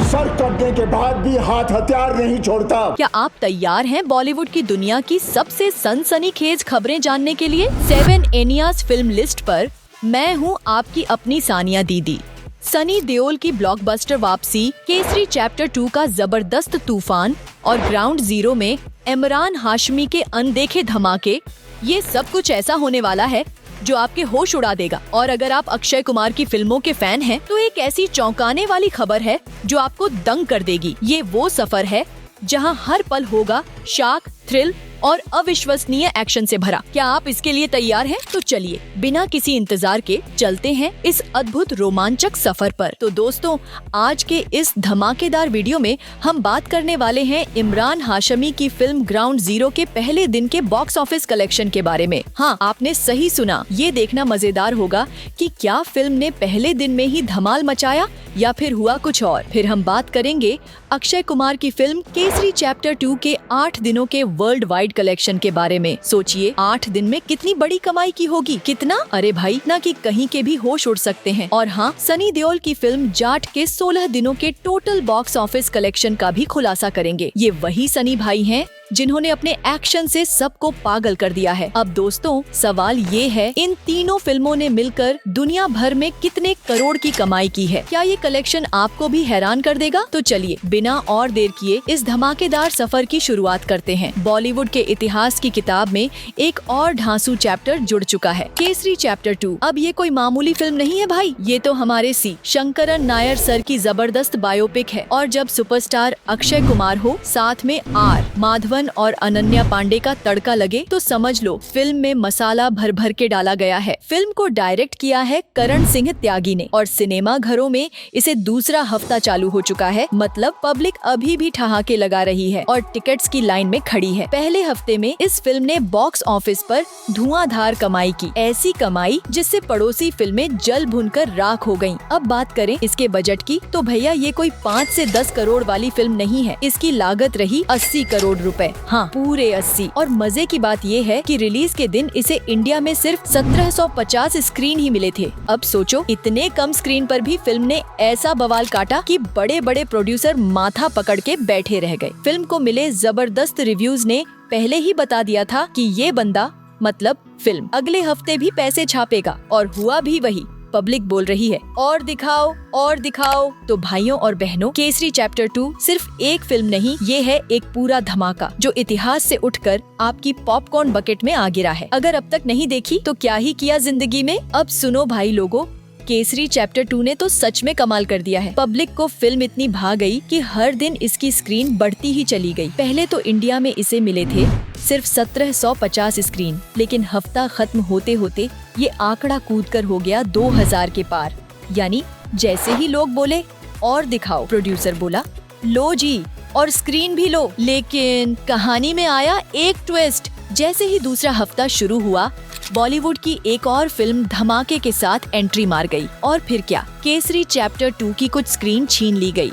Sir कटने के बाद भी हाथ हथियार नहीं छोड़ता। क्या आप तैयार हैं बॉलीवुड की दुनिया की सबसे सनसनीखेज खबरें जानने के लिए? 7 एनियाज फिल्म लिस्ट पर मैं हूं आपकी अपनी सानिया दीदी। सनी देओल की ब्लॉकबस्टर वापसी, केसरी चैप्टर 2 का जबरदस्त तूफान और ग्राउंड जीरो में इमरान हाशमी के अनदेखे धमाके, ये सब कुछ ऐसा होने वाला है जो आपके होश उड़ा देगा। और अगर आप अक्षय कुमार की फिल्मों के फैन हैं, तो एक ऐसी चौंकाने वाली खबर है जो आपको दंग कर देगी। ये वो सफर है जहां हर पल होगा शॉक, थ्रिल और अविश्वसनीय एक्शन से भरा। क्या आप इसके लिए तैयार हैं? तो चलिए बिना किसी इंतजार के चलते हैं इस अद्भुत रोमांचक सफर पर। तो दोस्तों, आज के इस धमाकेदार वीडियो में हम बात करने वाले हैं इमरान हाशमी की फिल्म ग्राउंड जीरो के पहले दिन के बॉक्स ऑफिस कलेक्शन के बारे में। हाँ, आपने सही सुना। ये देखना मजेदार होगा कि क्या फिल्म ने पहले दिन में ही धमाल मचाया या फिर हुआ कुछ और। फिर हम बात करेंगे अक्षय कुमार की फिल्म केसरी चैप्टर 2 के 8 दिनों के वर्ल्ड वाइड कलेक्शन के बारे में। सोचिए 8 दिन में कितनी बड़ी कमाई की होगी। कितना? अरे भाई, ना कि कहीं के भी होश उड़ सकते हैं। और हाँ, सनी देओल की फिल्म जाट के 16 दिनों के टोटल बॉक्स ऑफिस कलेक्शन का भी खुलासा करेंगे। ये वही सनी भाई हैं जिन्होंने अपने एक्शन से सबको पागल कर दिया है। अब दोस्तों, सवाल ये है, इन तीनों फिल्मों ने मिलकर दुनिया भर में कितने करोड़ की कमाई की है? क्या ये कलेक्शन आपको भी हैरान कर देगा? तो चलिए बिना और देर किए इस धमाकेदार सफर की शुरुआत करते हैं। बॉलीवुड के इतिहास की किताब में एक और ढांसू चैप्टर जुड़ चुका है, केसरी चैप्टर 2। अब ये कोई मामूली फिल्म नहीं है भाई, ये तो हमारे सी शंकरन नायर सर की जबरदस्त बायोपिक है। और जब सुपरस्टार अक्षय कुमार हो, साथ में आर माधवन और अनन्या पांडे का तड़का लगे, तो समझ लो फिल्म में मसाला भर भर के डाला गया है। फिल्म को डायरेक्ट किया है करण सिंह त्यागी ने और सिनेमा घरों में इसे दूसरा हफ्ता चालू हो चुका है। मतलब पब्लिक अभी भी ठहाके लगा रही है और टिकट्स की लाइन में खड़ी है। पहले हफ्ते में इस फिल्म ने बॉक्स ऑफिस पर धुआंधार कमाई की, ऐसी कमाई जिससे पड़ोसी फिल्में जल भुनकर राख हो गयी। अब बात करें इसके बजट की, तो भैया ये कोई 5 से 10 करोड़ वाली फिल्म नहीं है। इसकी लागत रही 80 करोड़ रुपए। हाँ, पूरे 80। और मजे की बात ये है कि रिलीज के दिन इसे इंडिया में सिर्फ 1750 स्क्रीन ही मिले थे। अब सोचो, इतने कम स्क्रीन पर भी फिल्म ने ऐसा बवाल काटा कि बड़े बड़े प्रोड्यूसर माथा पकड़ के बैठे रह गए। फिल्म को मिले जबरदस्त रिव्यूज ने पहले ही बता दिया था कि ये बंदा मतलब फिल्म अगले हफ्ते भी पैसे छापेगा, और हुआ भी वही। पब्लिक बोल रही है और दिखाओ और दिखाओ। तो भाइयों और बहनों, केसरी चैप्टर 2 सिर्फ एक फिल्म नहीं, ये है एक पूरा धमाका जो इतिहास से उठकर आपकी पॉपकॉर्न बकेट में आ गिरा है। अगर अब तक नहीं देखी तो क्या ही किया जिंदगी में। अब सुनो भाई लोगों, केसरी चैप्टर 2 ने तो सच में कमाल कर दिया है। पब्लिक को फिल्म इतनी भा गई कि हर दिन इसकी स्क्रीन बढ़ती ही चली गई। पहले तो इंडिया में इसे मिले थे सिर्फ 1750 स्क्रीन, लेकिन हफ्ता खत्म होते होते ये आंकड़ा कूदकर हो गया 2000 के पार। यानी जैसे ही लोग बोले और दिखाओ, प्रोड्यूसर बोला लो जी और स्क्रीन भी लो। लेकिन कहानी में आया एक ट्विस्ट। जैसे ही दूसरा हफ्ता शुरू हुआ, बॉलीवुड की एक और फिल्म धमाके के साथ एंट्री मार गई। और फिर क्या, केसरी चैप्टर 2 की कुछ स्क्रीन छीन ली गई।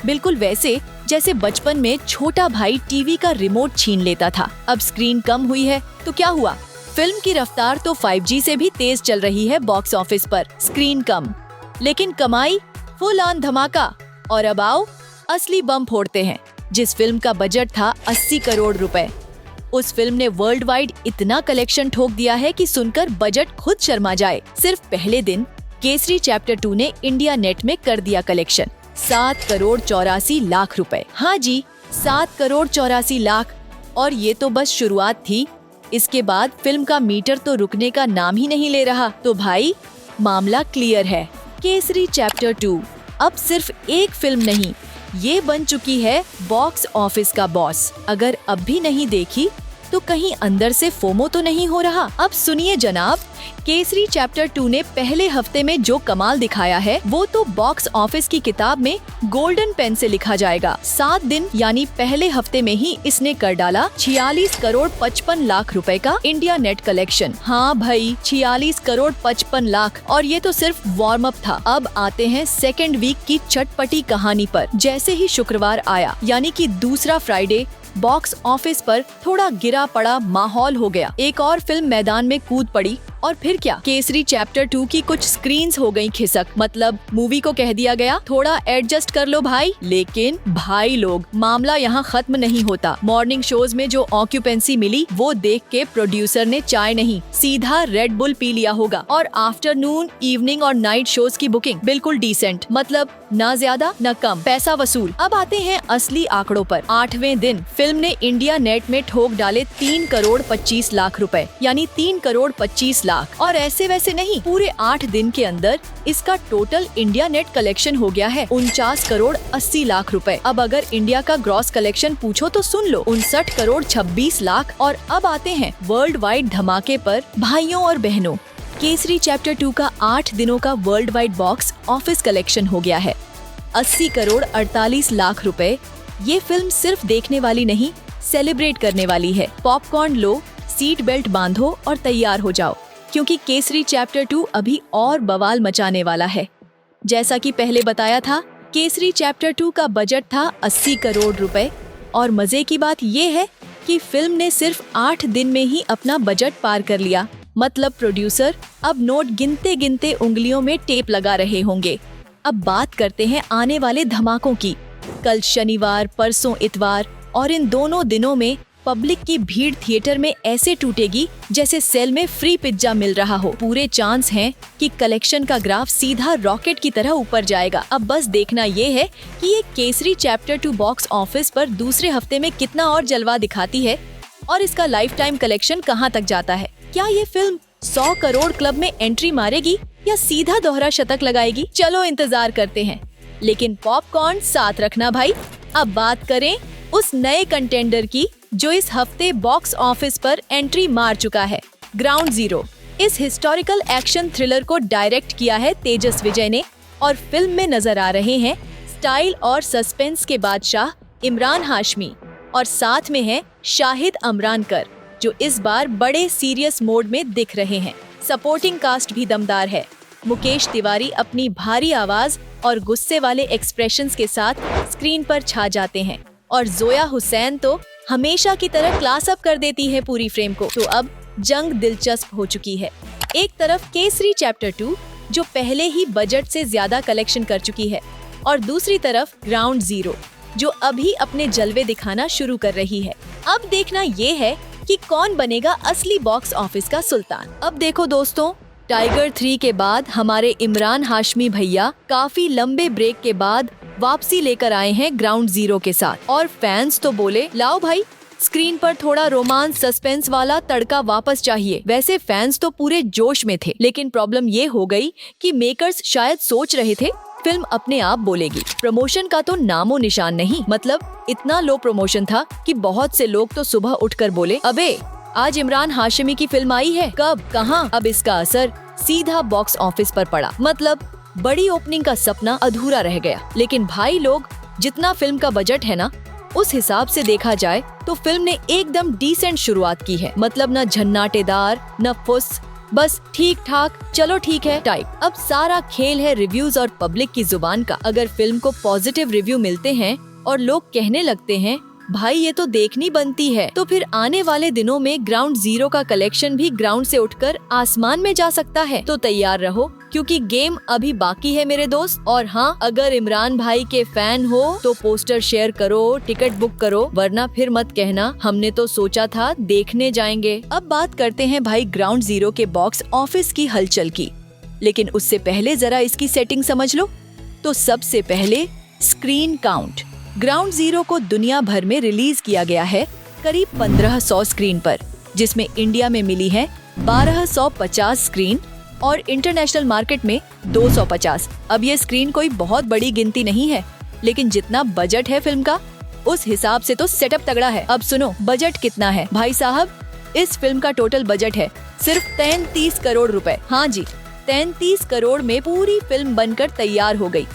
बिल्कुल वैसे जैसे बचपन में छोटा भाई टीवी का रिमोट छीन लेता था। अब स्क्रीन कम हुई है तो क्या हुआ, फिल्म की रफ्तार तो 5G से भी तेज चल रही है बॉक्स ऑफिस पर। स्क्रीन कम लेकिन कमाई फुल ऑन धमाका। और अब आओ असली बम फोड़ते हैं। जिस फिल्म का बजट था 80 करोड़ रुपए, उस फिल्म ने वर्ल्ड वाइड इतना कलेक्शन ठोक दिया है कि सुनकर बजट खुद शर्मा जाए। सिर्फ पहले दिन केसरी चैप्टर 2 ने इंडिया नेट में कर दिया कलेक्शन 7 करोड़ 84 लाख रुपए। हाँ जी, 7 करोड़ 84 लाख। और ये तो बस शुरुआत थी। इसके बाद फिल्म का मीटर तो रुकने का नाम ही नहीं ले रहा। तो भाई मामला क्लियर है, केसरी चैप्टर 2 अब सिर्फ एक फिल्म नहीं, ये बन चुकी है बॉक्स ऑफिस का बॉस। अगर अब भी नहीं देखी तो कहीं अंदर से फोमो तो नहीं हो रहा। अब सुनिए जनाब, केसरी चैप्टर 2 ने पहले हफ्ते में जो कमाल दिखाया है वो तो बॉक्स ऑफिस की किताब में गोल्डन पेन से लिखा जाएगा। 7 दिन यानी पहले हफ्ते में ही इसने कर डाला 46 करोड़ 55 लाख रुपए का इंडिया नेट कलेक्शन। हाँ भाई, 46 करोड़ 55 लाख। और ये तो सिर्फ वार्म अप था। अब आते हैं सेकेंड वीक की चटपटी कहानी पर। जैसे ही शुक्रवार आया, यानी कि दूसरा फ्राइडे, बॉक्स ऑफिस पर थोड़ा गिरा पड़ा माहौल हो गया। एक और फिल्म मैदान में कूद पड़ी और फिर क्या, केसरी चैप्टर 2 की कुछ स्क्रीन्स हो गई खिसक, मतलब मूवी को कह दिया गया थोड़ा एडजस्ट कर लो भाई। लेकिन भाई लोग, मामला यहाँ खत्म नहीं होता। मॉर्निंग शोज में जो ऑक्यूपेंसी मिली वो देख के प्रोड्यूसर ने चाय नहीं सीधा रेड बुल पी लिया होगा। और आफ्टरनून, इवनिंग और नाइट शोज की बुकिंग बिल्कुल डिसेंट, मतलब ना ज्यादा न कम, पैसा वसूल। अब आते हैं असली आंकड़ों पर। 8वें दिन फिल्म ने इंडिया नेट में ठोक डाले 3 करोड़ 25 लाख रुपए, यानी 3 करोड़ 25 लाख। और ऐसे वैसे नहीं, पूरे 8 दिन के अंदर इसका टोटल इंडिया नेट कलेक्शन हो गया है 49 करोड़ 80 लाख रुपए। अब अगर इंडिया का ग्रॉस कलेक्शन पूछो तो सुन लो, 59 करोड़ 26 लाख। और अब आते हैं वर्ल्ड वाइड धमाके पर। भाइयों और बहनों, केसरी चैप्टर 2 का 8 दिनों का world wide box office collection हो गया है 80 करोड़ 48 लाख रुपए। ये फिल्म सिर्फ देखने वाली नहीं, सेलिब्रेट करने वाली है। पॉपकॉर्न लो, सीट बेल्ट बांधो और तैयार हो जाओ, क्योंकि केसरी चैप्टर 2 अभी और बवाल मचाने वाला है। जैसा कि पहले बताया था, केसरी चैप्टर 2 का बजट था 80 करोड़ रुपए। और मजे की बात ये है कि फिल्म ने सिर्फ 8 दिन में ही अपना बजट पार कर लिया। मतलब प्रोड्यूसर अब नोट गिनते गिनते उंगलियों में टेप लगा रहे होंगे। अब बात करते हैं आने वाले धमाकों की। कल शनिवार, परसों इतवार और इन दोनों दिनों में पब्लिक की भीड़ थिएटर में ऐसे टूटेगी जैसे सेल में फ्री पिज्जा मिल रहा हो। पूरे चांस हैं कि कलेक्शन का ग्राफ सीधा रॉकेट की तरह ऊपर जाएगा। अब बस देखना ये है कि ये केसरी चैप्टर 2 बॉक्स ऑफिस पर दूसरे हफ्ते में कितना और जलवा दिखाती है और इसका लाइफ टाइम कलेक्शन कहां तक जाता है। क्या ये फिल्म 100 करोड़ क्लब में एंट्री मारेगी या सीधा दोहरा शतक लगाएगी? चलो इंतजार करते हैं, लेकिन पॉपकॉर्न साथ रखना भाई। अब बात करें उस नए कंटेंडर की जो इस हफ्ते बॉक्स ऑफिस पर एंट्री मार चुका है, ग्राउंड जीरो। इस हिस्टोरिकल एक्शन थ्रिलर को डायरेक्ट किया है तेजस विजय ने और फिल्म में नजर आ रहे हैं स्टाइल और सस्पेंस के बादशाह इमरान हाशमी और साथ में है शाहिद अमरानकर, जो इस बार बड़े सीरियस मोड में दिख रहे हैं। सपोर्टिंग कास्ट भी दमदार है। मुकेश तिवारी अपनी भारी आवाज और गुस्से वाले एक्सप्रेशंस के साथ स्क्रीन पर छा जाते हैं और जोया हुसैन तो हमेशा की तरह क्लास अप कर देती है पूरी फ्रेम को। तो अब जंग दिलचस्प हो चुकी है। एक तरफ केसरी चैप्टर 2 जो पहले ही बजट से ज्यादा कलेक्शन कर चुकी है और दूसरी तरफ ग्राउंड जीरो जो अभी अपने जलवे दिखाना शुरू कर रही है। अब देखना ये है कि कौन बनेगा असली बॉक्स ऑफिस का सुल्तान। अब देखो दोस्तों, टाइगर 3 के बाद हमारे इमरान हाशमी भैया काफी लंबे ब्रेक के बाद वापसी लेकर आए हैं ग्राउंड जीरो के साथ। और फैंस तो बोले लाओ भाई, स्क्रीन पर थोड़ा रोमांस सस्पेंस वाला तड़का वापस चाहिए। वैसे फैंस तो पूरे जोश में थे, लेकिन प्रॉब्लम ये हो गई कि मेकर्स शायद सोच रहे थे फिल्म अपने आप बोलेगी। प्रमोशन का तो नामो निशान नहीं। मतलब इतना लो प्रमोशन था कि बहुत से लोग तो सुबह उठकर बोले, अबे आज इमरान हाशमी की फिल्म आई है, कब, कहां? अब इसका असर सीधा बॉक्स ऑफिस पर पड़ा। मतलब बड़ी ओपनिंग का सपना अधूरा रह गया। लेकिन भाई लोग, जितना फिल्म का बजट है ना, उस हिसाब से देखा जाए तो फिल्म ने एकदम डिसेंट शुरुआत की है। मतलब न झन्नाटेदार न फुस, बस ठीक ठाक, चलो ठीक है टाइप। अब सारा खेल है रिव्यूज और पब्लिक की जुबान का। अगर फिल्म को पॉजिटिव रिव्यू मिलते हैं और लोग कहने लगते हैं भाई ये तो देखनी बनती है, तो फिर आने वाले दिनों में ग्राउंड जीरो का कलेक्शन भी ग्राउंड से उठकर आसमान में जा सकता है। तो तैयार रहो, क्योंकि गेम अभी बाकी है मेरे दोस्त। और हाँ, अगर इमरान भाई के फैन हो तो पोस्टर शेयर करो, टिकट बुक करो, वरना फिर मत कहना हमने तो सोचा था देखने जाएंगे। अब बात करते हैं भाई ग्राउंड जीरो के बॉक्स ऑफिस की हलचल की, लेकिन उससे पहले जरा इसकी सेटिंग समझ लो। तो सबसे पहले स्क्रीन काउंट। ग्राउंड जीरो को दुनिया भर में रिलीज किया गया है करीब 1500 स्क्रीन पर, जिसमें इंडिया में मिली है 1250 स्क्रीन और इंटरनेशनल मार्केट में 250। अब ये स्क्रीन कोई बहुत बड़ी गिनती नहीं है, लेकिन जितना बजट है फिल्म का उस हिसाब से तो सेटअप तगड़ा है। अब सुनो बजट कितना है भाई साहब। इस फिल्म का टोटल बजट है सिर्फ 33 करोड़ रुपए। हाँ जी, 33 करोड़ में पूरी फिल्म बनकर तैयार हो गई,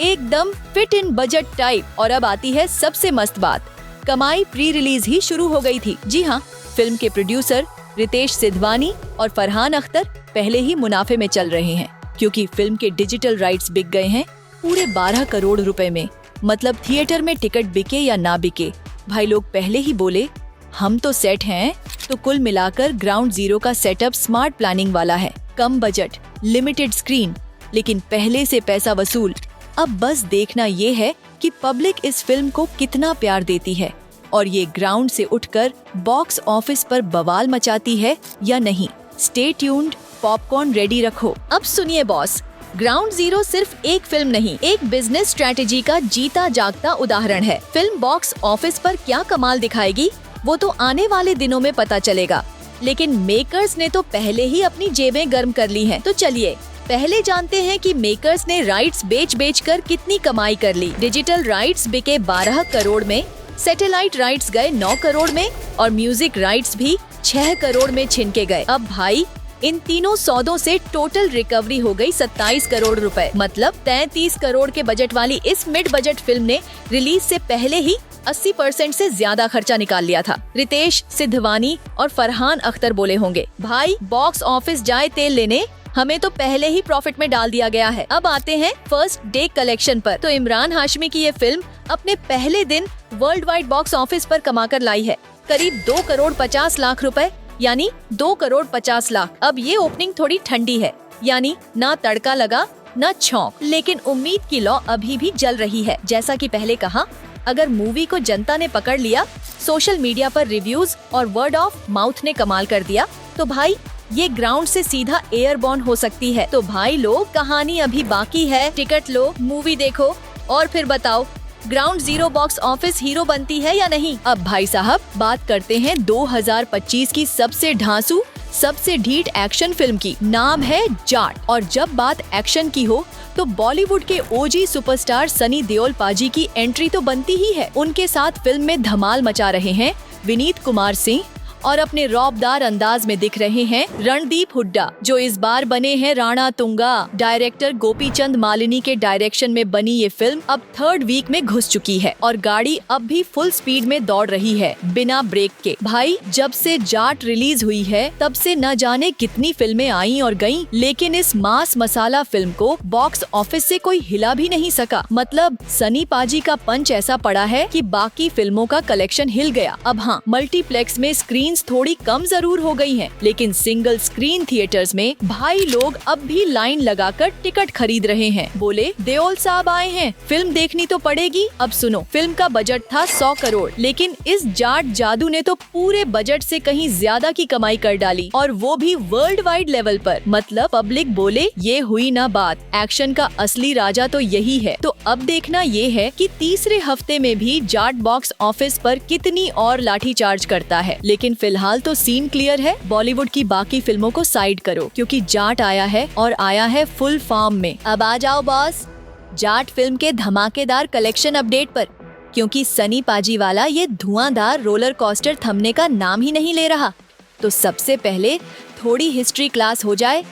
एकदम फिट इन बजट टाइप। और अब आती है सबसे मस्त बात, कमाई प्री रिलीज ही शुरू हो गई थी। जी हाँ, फिल्म के प्रोड्यूसर रितेश सिधवानी और फरहान अख्तर पहले ही मुनाफे में चल रहे हैं, क्योंकि फिल्म के डिजिटल राइट्स बिक गए हैं पूरे 12 करोड़ रुपए में। मतलब थिएटर में टिकट बिके या ना बिके, भाई लोग पहले ही बोले हम तो सेट हैं, तो कुल मिलाकर ग्राउंड जीरो का सेटअप स्मार्ट प्लानिंग वाला है। कम बजट, लिमिटेड स्क्रीन, लेकिन पहले से पैसा वसूल। अब बस देखना ये है कि पब्लिक इस फिल्म को कितना प्यार देती है और ये ग्राउंड से उठकर बॉक्स ऑफिस पर बवाल मचाती है या नहीं। स्टे ट्यून्ड, पॉपकॉर्न रेडी रखो। अब सुनिए बॉस, ग्राउंड जीरो सिर्फ एक फिल्म नहीं, एक बिजनेस स्ट्रेटेजी का जीता जागता उदाहरण है। फिल्म बॉक्स ऑफिस पर क्या कमाल दिखाएगी वो तो आने वाले दिनों में पता चलेगा, लेकिन मेकर्स ने तो पहले ही अपनी जेबें गर्म कर ली हैं। तो चलिए पहले जानते हैं कि मेकर्स ने राइट्स बेच कर कितनी कमाई कर ली। डिजिटल राइट्स बिके 12 करोड़ में, सैटेलाइट राइट्स गए 9 करोड़ में और म्यूजिक राइट्स भी 6 करोड़ में छिन के गए। अब भाई इन तीनों सौदों से टोटल रिकवरी हो गई 27 करोड़ रुपए। मतलब 33 करोड़ के बजट वाली इस मिड बजट फिल्म ने रिलीज से पहले ही 80% से ज्यादा खर्चा निकाल लिया था। रितेश सिद्धवानी और फरहान अख्तर बोले होंगे, भाई बॉक्स ऑफिस जाए तेल लेने, हमें तो पहले ही प्रॉफिट में डाल दिया गया है। अब आते हैं फर्स्ट डे कलेक्शन पर। तो इमरान हाशमी की ये फिल्म अपने पहले दिन वर्ल्ड वाइड बॉक्स ऑफिस पर कमाकर लाई है करीब 2 करोड़ 50 लाख रुपए, यानी 2 करोड़ 50 लाख। अब ये ओपनिंग थोड़ी ठंडी है, यानी ना तड़का लगा ना छौंक, लेकिन उम्मीद की लौ अभी भी जल रही है। जैसा कि पहले कहा, अगर मूवी को जनता ने पकड़ लिया, सोशल मीडिया पर रिव्यूज और वर्ड ऑफ माउथ ने कमाल कर दिया, तो भाई ये ग्राउंड से सीधा एयरबॉर्न हो सकती है। तो भाई लोग, कहानी अभी बाकी है। टिकट लो, मूवी देखो और फिर बताओ ground zero box office hero बनती है या नहीं। अब भाई साहब बात करते हैं 2025 की सबसे ढांसू, सबसे ढीठ एक्शन फिल्म की। नाम है जाट। और जब बात एक्शन की हो तो बॉलीवुड के ओजी सुपरस्टार सनी देओल पाजी की एंट्री तो बनती ही है। उनके साथ फिल्म में धमाल मचा रहे हैं विनीत कुमार सिंह और अपने रौबदार अंदाज में दिख रहे हैं रणदीप हुड्डा, जो इस बार बने हैं राणा तुंगा। डायरेक्टर गोपीचंद मालिनी के डायरेक्शन में बनी ये फिल्म अब 3rd वीक में घुस चुकी है और गाड़ी अब भी फुल स्पीड में दौड़ रही है बिना ब्रेक के। भाई जब से जाट रिलीज हुई है तब से न जाने कितनी फिल्में आई और गईं, लेकिन इस मास मसाला फिल्म को बॉक्स ऑफिस से कोई हिला भी नहीं सका। मतलब सनी पाजी का पंच ऐसा पड़ा है कि बाकी फिल्मों का कलेक्शन हिल गया। अब हाँ, मल्टीप्लेक्स में स्क्रीन थोड़ी कम जरूर हो गई हैं, लेकिन सिंगल स्क्रीन थिएटर्स में भाई लोग अब भी लाइन लगाकर टिकट खरीद रहे हैं। बोले देओल साहब आए हैं, फिल्म देखनी तो पड़ेगी। अब सुनो, फिल्म का बजट था 100 करोड़, लेकिन इस जाट जादू ने तो पूरे बजट से कहीं ज्यादा की कमाई कर डाली, और वो भी वर्ल्ड वाइड लेवल पर। मतलब पब्लिक बोले ये हुई ना बात, एक्शन का असली राजा तो यही है। तो अब देखना ये है कि तीसरे हफ्ते में भी जाट बॉक्स ऑफिस पर कितनी और लाठी चार्ज करता है। लेकिन फिलहाल तो सीन क्लियर है, बॉलीवुड की बाकी फिल्मों को साइड करो, क्योंकि जाट आया है और आया है फुल फॉर्म में। अब आ जाओ बॉस जाट फिल्म के धमाकेदार कलेक्शन अपडेट पर, क्योंकि सनी पाजी वाला ये धुआंधार रोलर कोस्टर थमने का नाम ही नहीं ले रहा। तो सबसे पहले थोड़ी हिस्ट्री क्लास हो जाए।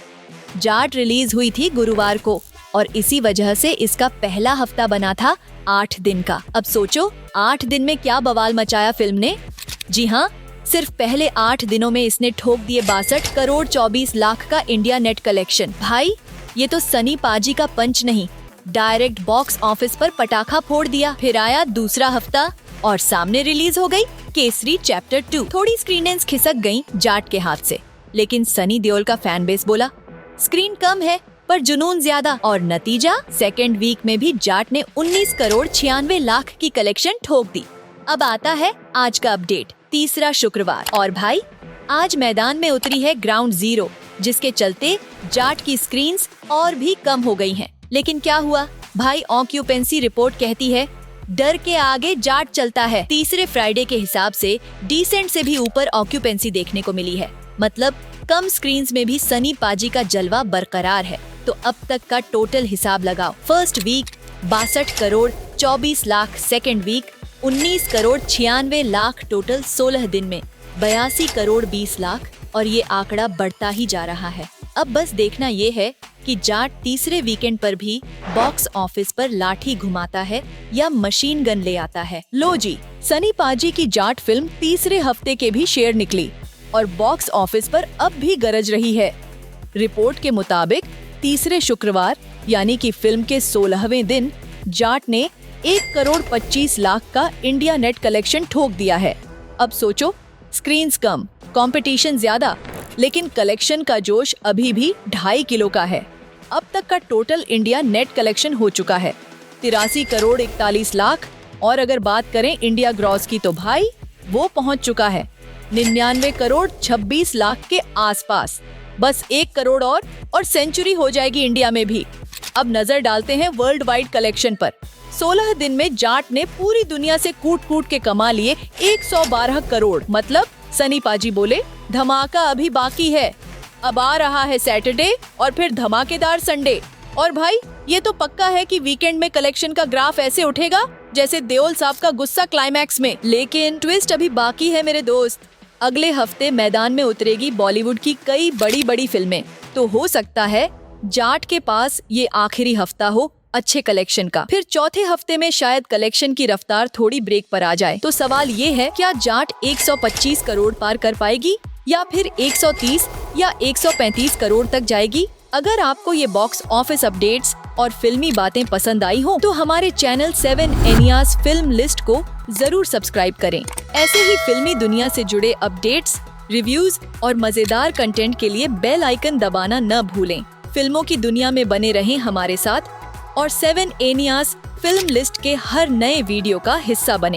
जाट रिलीज हुई थी गुरुवार को और इसी वजह से इसका पहला हफ्ता बना था 8 दिन का। अब सोचो 8 दिन में क्या बवाल मचाया फिल्म ने। जी हाँ, सिर्फ पहले 8 दिनों में इसने ठोक दिए 62 करोड़ 24 लाख का इंडिया नेट कलेक्शन। भाई ये तो सनी पाजी का पंच नहीं, डायरेक्ट बॉक्स ऑफिस पर पटाखा फोड़ दिया। फिर आया दूसरा हफ्ता और सामने रिलीज हो गई केसरी चैप्टर 2। थोड़ी स्क्रीनेंस खिसक गयी जाट के हाथ से, लेकिन सनी देओल का फैन बेस बोला स्क्रीन कम है पर जुनून ज्यादा, और नतीजा 2nd वीक में भी जाट ने 19 करोड़ 96 लाख की कलेक्शन ठोक दी। अब आता है आज का अपडेट, तीसरा शुक्रवार। और भाई आज मैदान में उतरी है ग्राउंड जीरो, जिसके चलते जाट की स्क्रीन्स और भी कम हो गई हैं। लेकिन क्या हुआ भाई, ऑक्यूपेंसी रिपोर्ट कहती है डर के आगे जाट चलता है। तीसरे फ्राइडे के हिसाब से डिसेंट से भी ऊपर ऑक्यूपेंसी देखने को मिली है। मतलब कम स्क्रीन्स में भी सनी पाजी का जलवा बरकरार है। तो अब तक का टोटल हिसाब लगाओ। First week 62 crore 24 lakh, 2nd week 19 crore 96 lakh, total 16 दिन में 82 करोड़ 20 लाख, और ये आंकड़ा बढ़ता ही जा रहा है। अब बस देखना ये है कि जाट तीसरे वीकेंड पर भी बॉक्स ऑफिस पर लाठी घुमाता है या मशीन गन ले आता है। लो जी, सनी पाजी की जाट फिल्म तीसरे हफ्ते के भी शेयर निकली और बॉक्स ऑफिस पर अब भी गरज रही है। रिपोर्ट के मुताबिक तीसरे शुक्रवार यानी कि फिल्म के 16वें दिन जाट ने 1 करोड़ 25 लाख का इंडिया नेट कलेक्शन ठोक दिया है। अब सोचो स्क्रीन्स कम, कंपटीशन ज्यादा, लेकिन कलेक्शन का जोश अभी भी 2.5 किलो का है। अब तक का टोटल इंडिया नेट कलेक्शन हो चुका है 83 करोड़ 41 लाख, और अगर बात करें इंडिया ग्रॉस की तो भाई वो पहुंच चुका है 99 करोड़ 26 लाख के आसपास। बस 1 करोड़ और सेंचुरी हो जाएगी इंडिया में भी। अब नजर डालते हैं वर्ल्ड वाइड कलेक्शन पर। 16 दिन में जाट ने पूरी दुनिया से कूट के कमा लिए 112 करोड़। मतलब सनी पाजी बोले धमाका अभी बाकी है, अब आ रहा है सैटरडे और फिर धमाकेदार संडे। और भाई ये तो पक्का है कि वीकेंड में कलेक्शन का ग्राफ ऐसे उठेगा जैसे देओल साहब का गुस्सा क्लाइमैक्स में। लेकिन ट्विस्ट अभी बाकी है मेरे दोस्त। अगले हफ्ते मैदान में उतरेगी बॉलीवुड की कई बड़ी फिल्में, तो हो सकता है जाट के पास ये आखिरी हफ्ता हो अच्छे कलेक्शन का। फिर चौथे हफ्ते में शायद कलेक्शन की रफ्तार थोड़ी ब्रेक पर आ जाए। तो सवाल ये है, क्या जाट 125 करोड़ पार कर पाएगी या फिर 130 या 135 करोड़ तक जाएगी? अगर आपको ये बॉक्स ऑफिस अपडेट्स और फिल्मी बातें पसंद आई हो तो हमारे चैनल 7 एनियाज फिल्म लिस्ट को जरूर सब्सक्राइब करें। ऐसे ही फिल्मी दुनिया से जुड़े अपडेट्स, रिव्यूज और मजेदार कंटेंट के लिए बेल आइकन दबाना न भूलें। फिल्मों की दुनिया में बने रहें हमारे साथ और 7 एनियाज फिल्म लिस्ट के हर नए वीडियो का हिस्सा बनें।